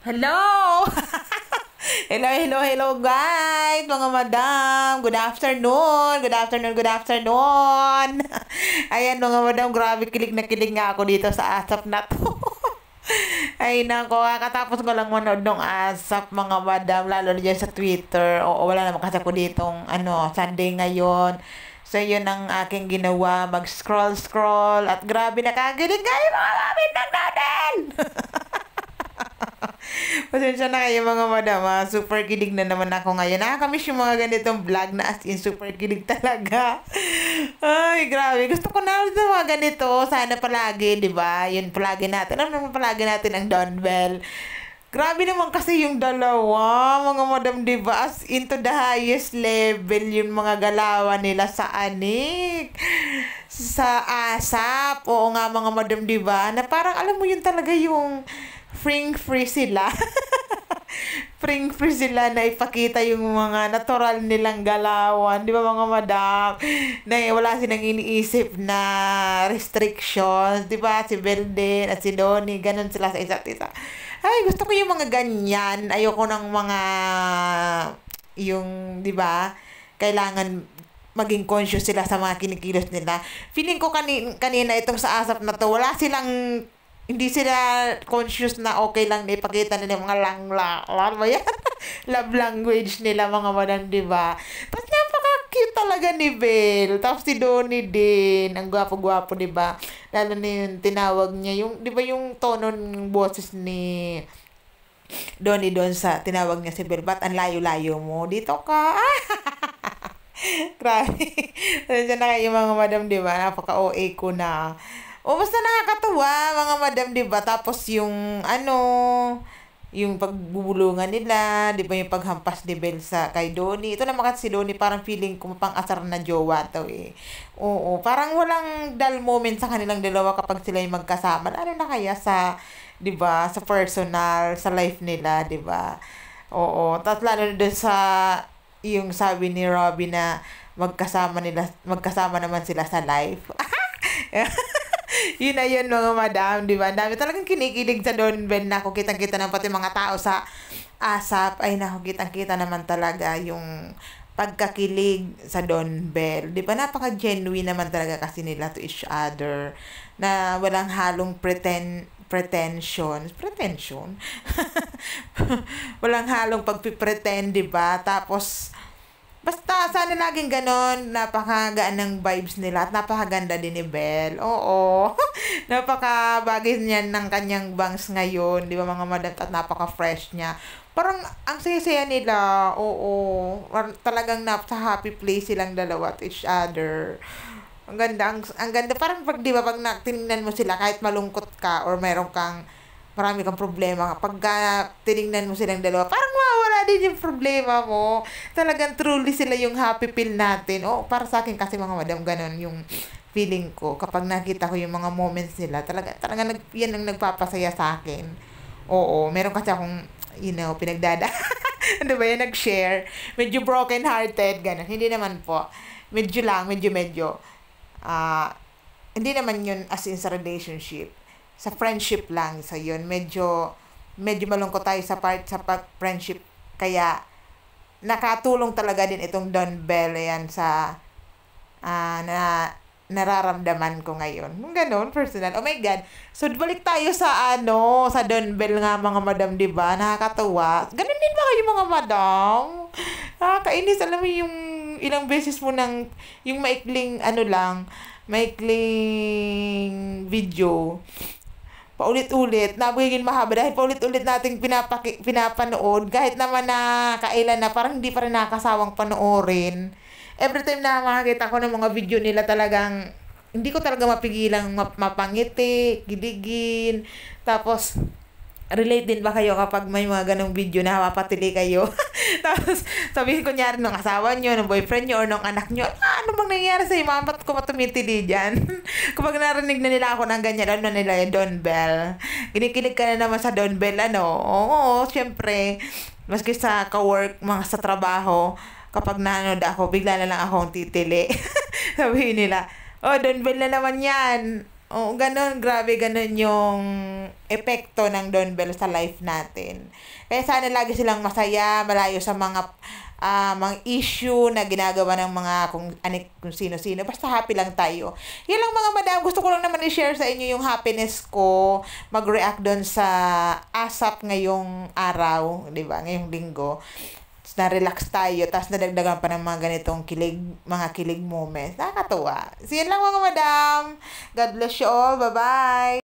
Hello! Hello guys, mga madam. Good afternoon. Good afternoon. Ayan mga madam, grabe kilig na kilig nga ako dito sa ASAP na to. Ay nako, kakatapos ko lang manood ng ASAP mga madam, lalo na dyan sa Twitter. Oo, wala naman kasi ako ditong Sunday ngayon. So yun ang aking ginawa, mag-scroll at grabe nakakilig kayo mga kapitang natin. Pasensya na kayo mga madam, super kilig na naman ako ngayon. Nakakamiss yung mga ganitong vlog na as in super kilig talaga. Ay, grabe. Gusto ko na sa mga ganito. Sana palagi, di ba? Yun palagi natin. Ano naman palagi natin ang Don Bell. Grabe naman kasi yung dalawa, mga madam, di ba? As into the highest level yung mga galawan nila sa anik. Sa ASAP. Oo nga mga madam, di ba? Na parang alam mo yun talaga yung free sila. Free sila na ipakita yung mga natural nilang galawan. Di ba mga madam? Na wala silang iniisip na restrictions. Di ba? Si Belden at si Donnie, ganun sila sa isa't isa. Ay, gusto ko yung mga ganyan. Ayoko ng mga yung, di ba? Kailangan maging conscious sila sa mga kinikilos nila. Feeling ko kanina itong sa ASAP na to, wala silang hindi sila conscious na okay lang na ipakita nila yung mga alam mo yan? Love language nila mga madam, di ba? Tapos napaka-cute talaga ni Belle. Tapos si Donnie din. Ang gwapo-gwapo, di ba? Lalo na yung tinawag niya. Yung, di ba yung tono ng boses ni Donnie doon sa tinawag niya si Belle. Ba't ang layo-layo mo? Dito ka. Grabe. Pasensya na kayo mga madam, di ba? Napaka-OA ko na. O basta nakakatuwa mga madam, 'di ba? Tapos yung yung pagbubulungan nila, 'di ba, yung paghampas ni Belle sa kay Donnie. Ito naman kasi si Donnie, parang feeling ko pang-asar na jowa to eh. Oo, parang walang dull moment sa kanilang dalawa kapag sila yung magkasama. Ano na kaya sa 'di ba, sa personal, sa life nila, 'di ba? Oo, tapos lalo na dun sa yung sabi ni Robby na magkasama naman sila sa life. Yun na yun mga madam, di ba? Ang dami talagang kinikilig sa Don Bell na ako. Kitang-kita ng pati mga tao sa ASAP. Ay naku, kitang-kita naman talaga yung pagkakilig sa Don Bell. Di ba? Napaka-genuine naman talaga kasi nila to each other. Na walang halong pretension. Walang halong pagpipretend, di ba? Tapos, basta, sana laging ganon. Napakagaan ng vibes nila at napakaganda din ni Belle. Oo. Napakabagay niyan ng kanyang bangs ngayon. Di ba mga madam? At napaka-fresh niya. Parang ang saya-saya nila. Oo. Talagang sa happy place silang dalawa at each other. Ang ganda. Ang ganda. Parang pag, di ba, pag tinignan mo sila, kahit malungkot ka or marami kang problema. Pag tinignan mo silang dalawa, parang mawawala din yung problema mo. Talagang truly sila yung happy pill natin. O, para sa akin kasi mga madam, ganun yung feeling ko. Kapag nakita ko yung mga moments nila, talaga yan ang nagpapasaya sa akin. Oo, meron kasi akong, pinagdada. Ano ba yan, nag-share. Medyo broken hearted, ganun. Hindi naman po. Medyo lang, medyo. Hindi naman yun as in sa relationship, sa friendship lang. So yun, medyo malungkot tayo sa friendship, kaya nakatulong talaga din itong Don Bell yan sa na nararamdaman ko ngayon. Ganon, personal. Oh my God. So, balik tayo sa sa Don Bell nga mga madam, di ba? Nakakatawa. Ganon din ba kayo mga madam? Nakakainis. Alam mo yung ilang beses mo yung maikling video, paulit-ulit, nabigin mahaba dahil paulit-ulit nating pinapanood, kahit naman na kailan na, parang hindi pa rin nakakasawang panoorin. Every time na makakita ko ng mga video nila, talagang hindi ko talaga mapigilang mapangiti, giligin. Tapos relate din ba kayo kapag may mga ganong video na mapatili kayo? Tapos sabihin ko nyari ng asawa nyo, ng boyfriend nyo, or ng anak nyo, ano bang nangyayari sa'yo? Ba't ko matumitili dyan? Kapag narinig na nila ako ng ganyan, ano nila yung Don Bell? Kinikilig ka na naman sa Don Bell, Oo, syempre. Maski sa ka-work, sa trabaho, kapag nanood ako, bigla na lang akong titili. Sabihin nila, oh, Don Bell na naman yan. Oo, ganun, grabe ganun yung epekto ng Don Bell sa life natin. Kaya sana lagi silang masaya, malayo sa mga issue na ginagawa ng mga kung sino-sino. Basta happy lang tayo. Yan lang mga madam, gusto ko lang naman i-share sa inyo yung happiness ko, mag-react doon sa ASAP ngayong araw, di ba? Ngayong linggo na-relax tayo, tapos nadagdagan pa ng mga ganitong mga kilig moments. Nakakatuwa. So, yun lang mga madam. God bless you all. Bye-bye.